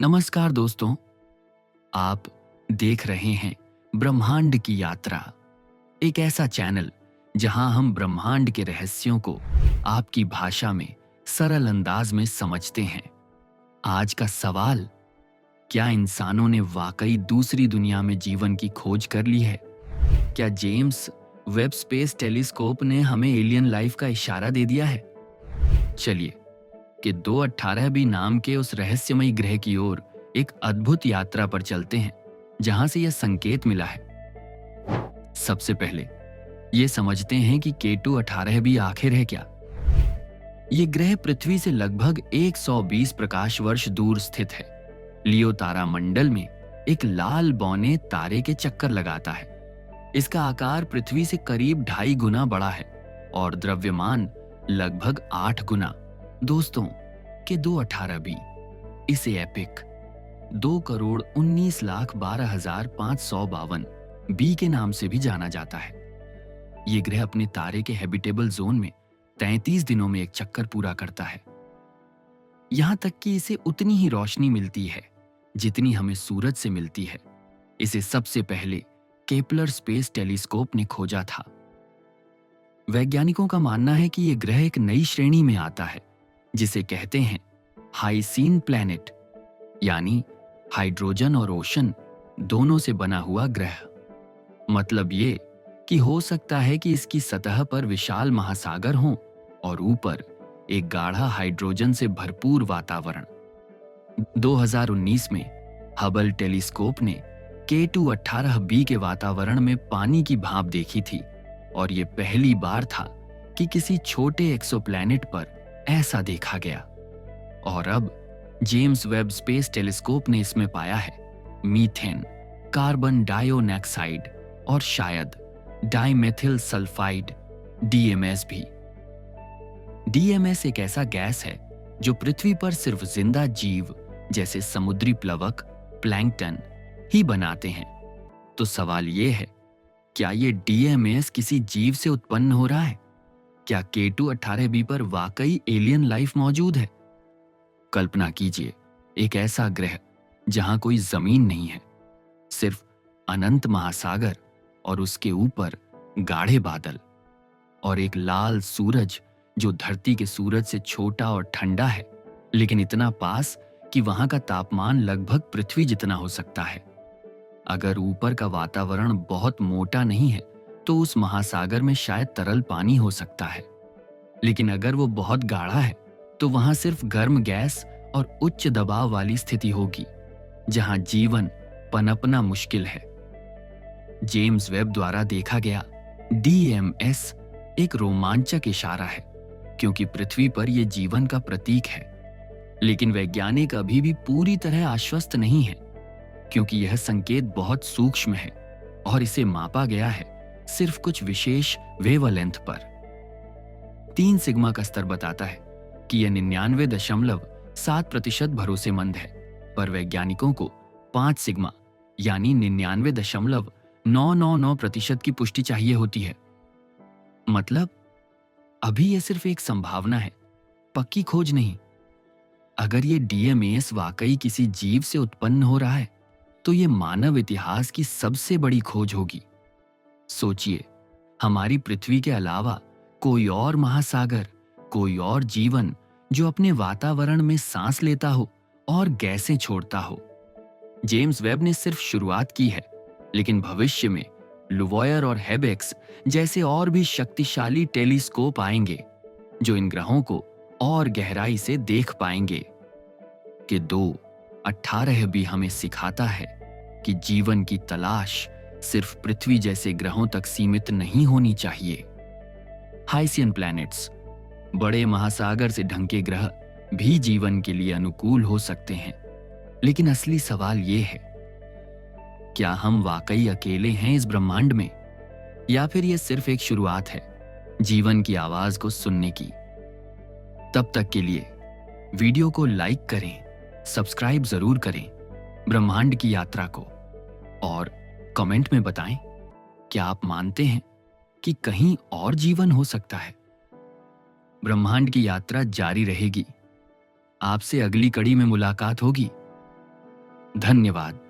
नमस्कार दोस्तों, आप देख रहे हैं ब्रह्मांड की यात्रा, एक ऐसा चैनल जहां हम ब्रह्मांड के रहस्यों को आपकी भाषा में सरल अंदाज में समझते हैं। आज का सवाल, क्या इंसानों ने वाकई दूसरी दुनिया में जीवन की खोज कर ली है? क्या जेम्स वेब स्पेस टेलीस्कोप ने हमें एलियन लाइफ का इशारा दे दिया है? चलिए कि 218 बी नाम के उस रहस्यमयी ग्रह की ओर एक अद्भुत यात्रा पर चलते हैं जहां से यह संकेत मिला है। सबसे पहले ये समझते हैं कि K2-18 भी आखिर है क्या। ये ग्रह पृथ्वी से लगभग 120 प्रकाश वर्ष दूर स्थित है। लियो तारा मंडल में एक लाल बौने तारे के चक्कर लगाता है। इसका आकार पृथ्वी से करीब 2.5 गुना बड़ा है और द्रव्यमान लगभग 8 गुना। दोस्तों, के 218 बी इसे एपिक 2,19,12,552 बी के नाम से भी जाना जाता है। ये ग्रह अपने तारे के हैबिटेबल जोन में 33 दिनों में एक चक्कर पूरा करता है। यहां तक कि इसे उतनी ही रोशनी मिलती है जितनी हमें सूरज से मिलती है। इसे सबसे पहले केपलर स्पेस टेलीस्कोप ने खोजा था। वैज्ञानिकों का मानना है कि यह ग्रह एक नई श्रेणी में आता है जिसे कहते हैं हाइसीन प्लैनेट, यानी हाइड्रोजन और ओशन दोनों से बना हुआ ग्रह। मतलब ये कि हो सकता है कि इसकी सतह पर विशाल महासागर हों और ऊपर एक गाढ़ा हाइड्रोजन से भरपूर वातावरण। 2019 में हबल टेलीस्कोप ने K2-18b के वातावरण में पानी की भाप देखी थी और ये पहली बार था कि किसी छोटे एक्सोप्लैनेट पर ऐसा देखा गया। और अब जेम्स वेब स्पेस टेलीस्कोप ने इसमें पाया है मीथेन, कार्बन डाइऑक्साइड और शायद डाइमेथिल सल्फाइड DMS भी। DMS एक ऐसा गैस है जो पृथ्वी पर सिर्फ जिंदा जीव जैसे समुद्री प्लवक, प्लैंकटन ही बनाते हैं। तो सवाल ये है, क्या ये DMS किसी जीव से उत्पन्न हो रहा है? क्या K2-18b पर वाकई एलियन लाइफ मौजूद है? कल्पना कीजिए एक ऐसा ग्रह जहां कोई जमीन नहीं है, सिर्फ अनंत महासागर और उसके ऊपर गाढ़े बादल और एक लाल सूरज जो धरती के सूरज से छोटा और ठंडा है, लेकिन इतना पास कि वहां का तापमान लगभग पृथ्वी जितना हो सकता है। अगर ऊपर का वातावरण बहुत मोटा नहीं है तो उस महासागर में शायद तरल पानी हो सकता है, लेकिन अगर वो बहुत गाढ़ा है तो वहां सिर्फ गर्म गैस और उच्च दबाव वाली स्थिति होगी जहां जीवन पनपना मुश्किल है। जेम्स वेब द्वारा देखा गया DMS एक रोमांचक इशारा है क्योंकि पृथ्वी पर यह जीवन का प्रतीक है, लेकिन वैज्ञानिक अभी भी पूरी तरह आश्वस्त नहीं है क्योंकि यह संकेत बहुत सूक्ष्म है और इसे मापा गया है सिर्फ कुछ विशेष वेवलेंथ पर। 3 सिग्मा का स्तर बताता है कि यह 99.7% भरोसेमंद है, पर वैज्ञानिकों को 5 सिग्मा यानी 99.999% की पुष्टि चाहिए होती है। मतलब अभी यह सिर्फ एक संभावना है, पक्की खोज नहीं। अगर ये DMS वाकई किसी जीव से उत्पन्न हो रहा है तो ये मानव इतिहास की सबसे बड़ी खोज होगी। सोचिए, हमारी पृथ्वी के अलावा कोई और महासागर, कोई और जीवन जो अपने वातावरण में सांस लेता हो और गैसें छोड़ता हो। जेम्स वेब ने सिर्फ शुरुआत की है, लेकिन भविष्य में लुवॉयर और हेबेक्स जैसे और भी शक्तिशाली टेलीस्कोप आएंगे जो इन ग्रहों को और गहराई से देख पाएंगे। कि 218 भी हमें सिखाता है कि जीवन की तलाश सिर्फ पृथ्वी जैसे ग्रहों तक सीमित नहीं होनी चाहिए। हाइसियन प्लैनेट्स, बड़े महासागर से ढंके ग्रह भी जीवन के लिए अनुकूल हो सकते हैं, लेकिन असली सवाल यह है, क्या हम वाकई अकेले हैं इस ब्रह्मांड में, या फिर यह सिर्फ एक शुरुआत है जीवन की आवाज को सुनने की? तब तक के लिए वीडियो को लाइक करें, सब्सक्राइब जरूर करें ब्रह्मांड की यात्रा को, और कमेंट में बताएं, क्या आप मानते हैं कि कहीं और जीवन हो सकता है? ब्रह्मांड की यात्रा जारी रहेगी। आपसे अगली कड़ी में मुलाकात होगी। धन्यवाद।